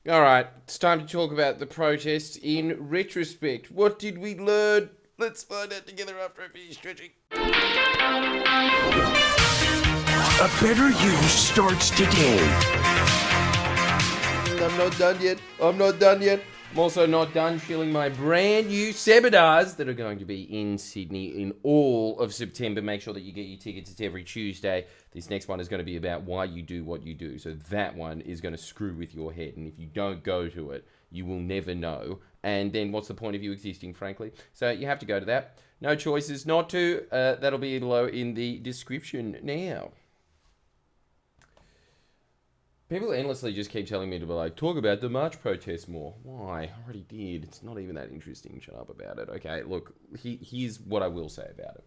All right, it's time to talk about the protests in retrospect. What did we learn? Let's find out together after I finish stretching. A better you starts today. I'm not done yet. I'm also not done shilling my brand new seminars that are going to be in Sydney in all of September. Make sure that you get your tickets. It's every Tuesday. This next one is going to be about why you do what you do. So that one is going to screw with your head. And if you don't go to it, you will never know. And then what's the point of you existing, frankly? So you have to go to that. No choices not to. That'll be below in the description now. People endlessly just keep telling me to be like, talk about the March protests more. Why? I already did. It's not even that interesting. Shut up about it. Okay, look, here's what I will say about it.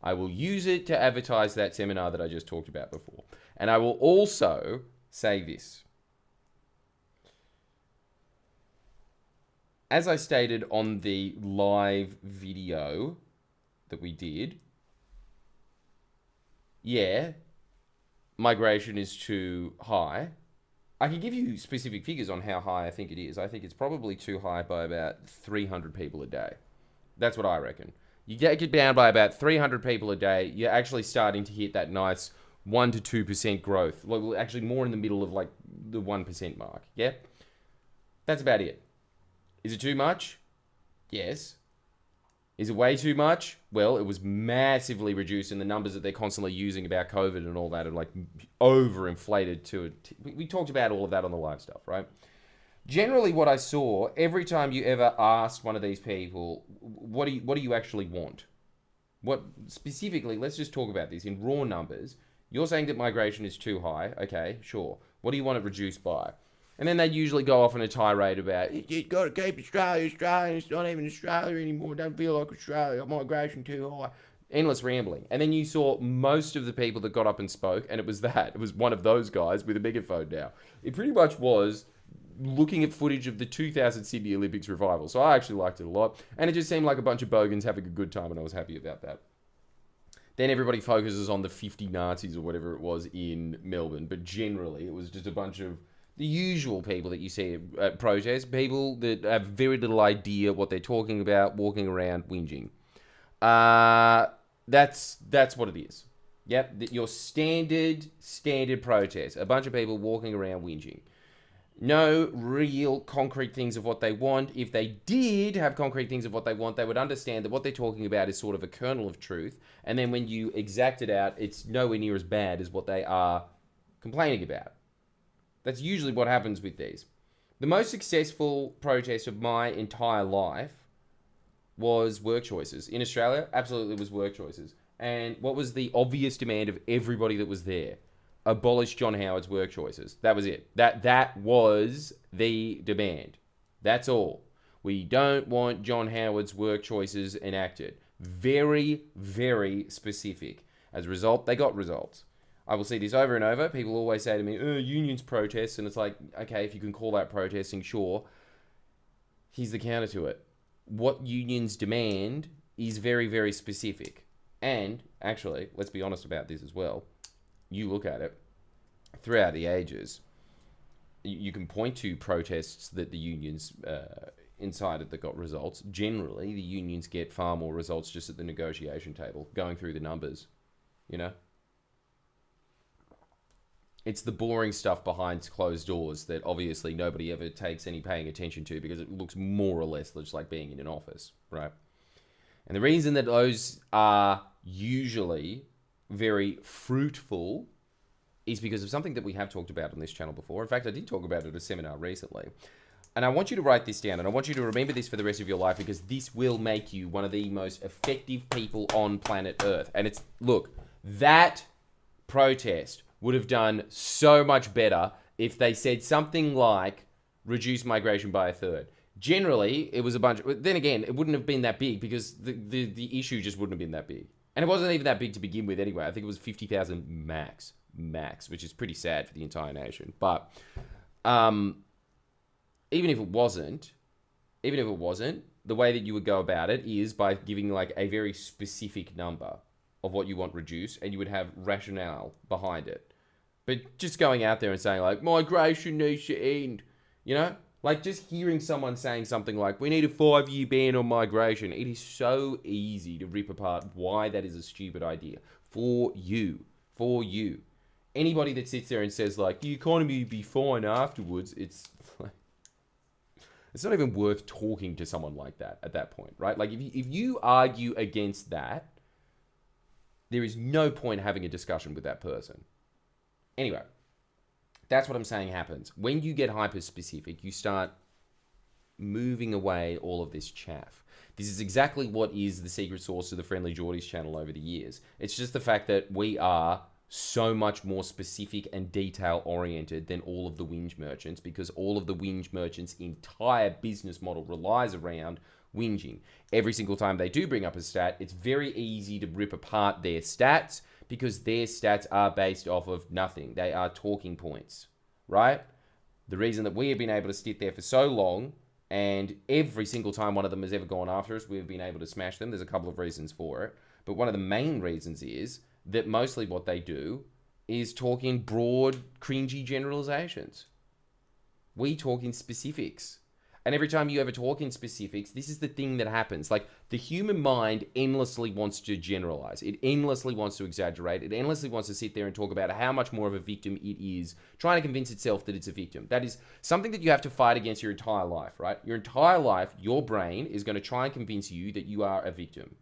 I will use it to advertise that seminar that I just talked about before. And I will also say this. As I stated on the live video that we did, yeah, migration is too high. I can give you specific figures on how high I think it is. I think it's probably too high by about 300 people a day. That's what I reckon. You get it down by about 300 people a day, you're actually starting to hit that nice 1 to 2% growth. Like, actually more in the middle of like the 1% mark. Yeah? That's about it. Is it too much? Yes. Is it way too much? Well, it was massively reduced in the numbers that they're constantly using about COVID and all that, and like overinflated to it. We talked about all of that on the live stuff, right? Generally, what I saw every time you ever asked one of these people, what do you actually want? What specifically? Let's just talk about this in raw numbers. You're saying that migration is too high. Okay, sure. What do you want it reduced by? And then they usually go off on a tirade about, you've got to keep Australia, it's not even Australia anymore, it don't feel like Australia, migration too high. Endless rambling. And then you saw most of the people that got up and spoke, and it was that. It was one of those guys with a megaphone now. It pretty much was looking at footage of the 2000 Sydney Olympics revival. So I actually liked it a lot. And it just seemed like a bunch of bogans having a good time, and I was happy about that. Then everybody focuses on the 50 Nazis or whatever it was in Melbourne. But generally, it was just a bunch of the usual people that you see at protests, people that have very little idea what they're talking about, walking around whinging. That's what it is. Yep, your standard protest. A bunch of people walking around whinging. No real concrete things of what they want. If they did have concrete things of what they want, they would understand that what they're talking about is sort of a kernel of truth. And then when you exact it out, it's nowhere near as bad as what they are complaining about. That's usually what happens with these. The most successful protest of my entire life was work choices. In Australia, absolutely was work choices. And what was the obvious demand of everybody that was there? Abolish John Howard's work choices. That was it. That was the demand. That's all. We don't want John Howard's work choices enacted. Very, very specific. As a result, they got results. I will see this over and over. People always say to me, unions protest. And it's like, okay, if you can call that protesting, sure. Here's the counter to it. What unions demand is very, very specific. And actually, let's be honest about this as well. You look at it, throughout the ages, you can point to protests that the unions incited that got results. Generally, the unions get far more results just at the negotiation table, going through the numbers, you know? It's the boring stuff behind closed doors that obviously nobody ever takes any paying attention to because it looks more or less just like being in an office, right? And the reason that those are usually very fruitful is because of something that we have talked about on this channel before. In fact, I did talk about it at a seminar recently. And I want you to write this down, and I want you to remember this for the rest of your life because this will make you one of the most effective people on planet Earth. And it's, look, that protest would have done so much better if they said something like reduce migration by a third. Generally, it was a bunch of, then again, it wouldn't have been that big because the issue just wouldn't have been that big. And it wasn't even that big to begin with anyway. I think it was 50,000 max, which is pretty sad for the entire nation. But even if it wasn't, the way that you would go about it is by giving like a very specific number of what you want reduced, and you would have rationale behind it. But just going out there and saying like, migration needs to end, You know? Like, just hearing someone saying something like, we need a 5-year ban on migration, it is so easy to rip apart why that is a stupid idea. For you. For you. Anybody that sits there and says, like, the economy will be fine afterwards, it's like, it's not even worth talking to someone like that at that point, right? Like, if you argue against that, there is no point having a discussion with that person. Anyway, that's what I'm saying happens. When you get hyper-specific, you start moving away all of this chaff. This is exactly what is the secret sauce to the Friendly Geordies channel over the years. It's just the fact that we are so much more specific and detail-oriented than all of the whinge merchants, because all of the whinge merchants' entire business model relies around whinging. Every single time they do bring up a stat, it's very easy to rip apart their stats, because their stats are based off of nothing. They are talking points, right? The reason that we have been able to sit there for so long, and every single time one of them has ever gone after us, we've been able to smash them. There's a couple of reasons for it. But one of the main reasons is that mostly what they do is talk in broad, cringy generalizations. We talk in specifics. And every time you ever talk in specifics, this is the thing that happens. Like, the human mind endlessly wants to generalize. It endlessly wants to exaggerate. It endlessly wants to sit there and talk about how much more of a victim it is, trying to convince itself that it's a victim. That is something that you have to fight against your entire life, right? Your entire life, your brain is going to try and convince you that you are a victim.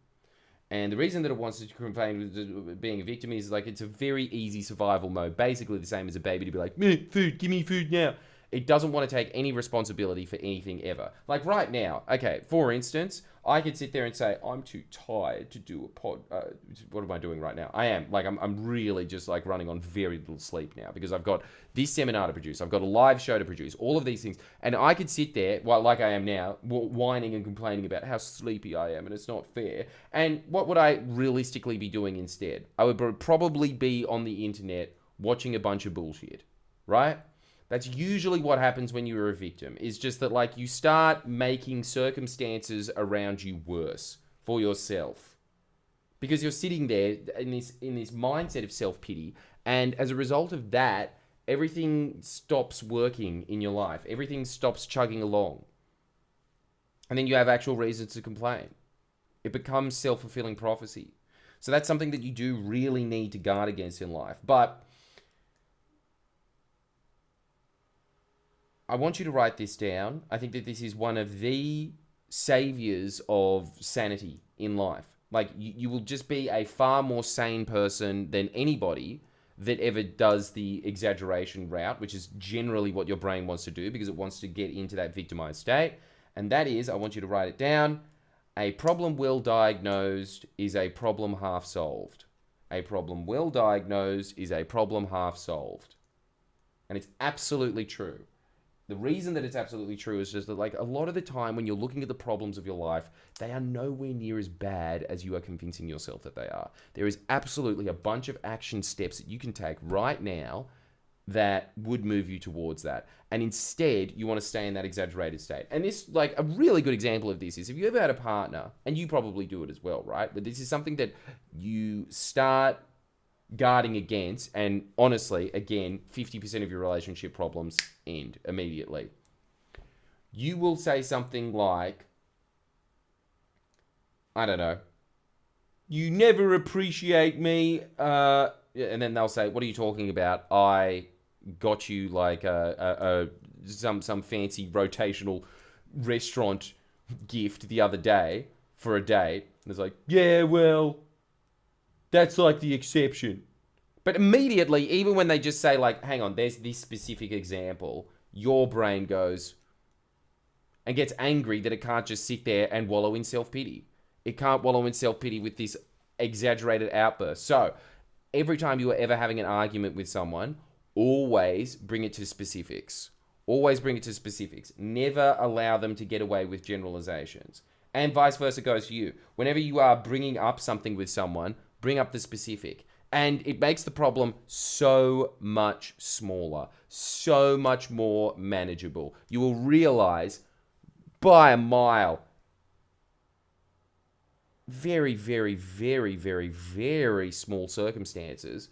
And the reason that it wants to complain with being a victim is, like, it's a very easy survival mode. Basically the same as a baby to be like, food, give me food now. It doesn't want to take any responsibility for anything ever. Like right now, okay, for instance, I could sit there and say, I'm too tired to do a pod. What am I doing right now? I am. Like, I'm really just like running on very little sleep now, because I've got this seminar to produce. I've got a live show to produce, all of these things. And I could sit there, well, like I am now, whining and complaining about how sleepy I am and it's not fair. And what would I realistically be doing instead? I would probably be on the internet watching a bunch of bullshit, right? That's usually what happens when you're a victim, is just that, like, you start making circumstances around you worse for yourself, because you're sitting there in this mindset of self-pity, and as a result of that, everything stops working in your life. Everything stops chugging along. And then you have actual reasons to complain. It becomes self-fulfilling prophecy. So that's something that you do really need to guard against in life. But I want you to write this down. I think that this is one of the saviors of sanity in life. Like, you will just be a far more sane person than anybody that ever does the exaggeration route, which is generally what your brain wants to do, because it wants to get into that victimized state. And that is, I want you to write it down, a problem well diagnosed is a problem half solved. A problem well diagnosed is a problem half solved. And it's absolutely true. The reason that it's absolutely true is just that, like, a lot of the time when you're looking at the problems of your life, they are nowhere near as bad as you are convincing yourself that they are. There is absolutely a bunch of action steps that you can take right now that would move you towards that. And instead, you want to stay in that exaggerated state. And this, like, a really good example of this is, if you ever had a partner, and you probably do it as well, right? But this is something that you start guarding against, and honestly, again, 50% of your relationship problems end immediately. You will say something like, I don't know, you never appreciate me, and then they'll say, what are you talking about? I got you like some fancy rotational restaurant gift the other day for a date. And it's like, yeah, well, that's like the exception. But immediately, even when they just say, like, hang on, there's this specific example, your brain goes and gets angry that it can't just sit there and wallow in self-pity. It can't wallow in self-pity with this exaggerated outburst. So every time you are ever having an argument with someone, always bring it to specifics. Always bring it to specifics. Never allow them to get away with generalizations. And vice versa goes to you. Whenever you are bringing up something with someone, bring up the specific. And it makes the problem so much smaller, so much more manageable. You will realize by a mile, very, very, very, very, very small circumstances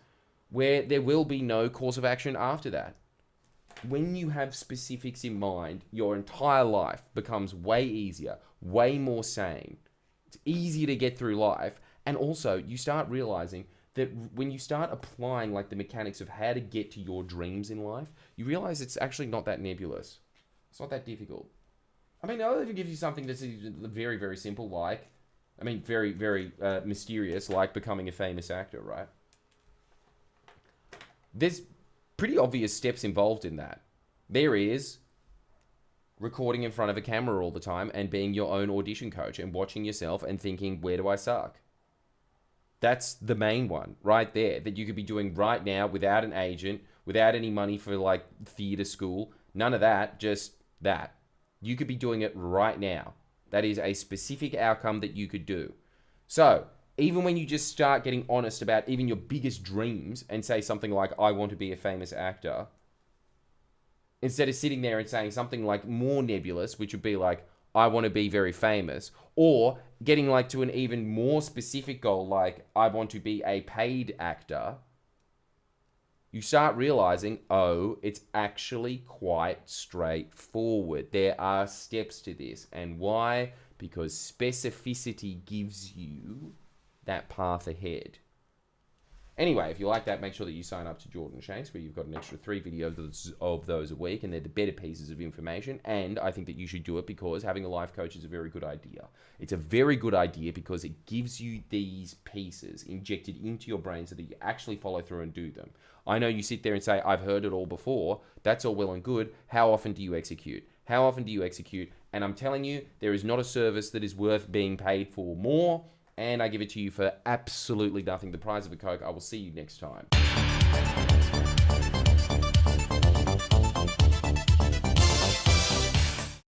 where there will be no course of action after that. when you have specifics in mind, your entire life becomes way easier, way more sane. It's easier to get through life. And also, you start realizing that when you start applying like the mechanics of how to get to your dreams in life, you realize it's actually not that nebulous. It's not that difficult. I mean, I'll even give you something that's very, very simple, like, very, very mysterious, like becoming a famous actor, right? There's pretty obvious steps involved in that. There is recording in front of a camera all the time and being your own audition coach and watching yourself and thinking, where do I suck? That's the main one right there that you could be doing right now without an agent, without any money for like theater school. None of that, just that. You could be doing it right now. That is a specific outcome that you could do. So, even when you just start getting honest about even your biggest dreams and say something like, I want to be a famous actor, instead of sitting there and saying something like more nebulous, which would be like, I want to be very famous, or getting like to an even more specific goal, like I want to be a paid actor, you start realizing, oh, it's actually quite straightforward. There are steps to this. And why? Because specificity gives you that path ahead. Anyway, if you like that, make sure that you sign up to Jordan Shanks, where you've got an extra 3 videos of those a week, and they're the better pieces of information. And I think that you should do it because having a life coach is a very good idea. It's a very good idea because it gives you these pieces injected into your brain so that you actually follow through and do them. I know you sit there and say, I've heard it all before. That's all well and good. How often do you execute? How often do you execute? And I'm telling you, there is not a service that is worth being paid for more. And I give it to you for absolutely nothing. The price of a Coke. I will see you next time.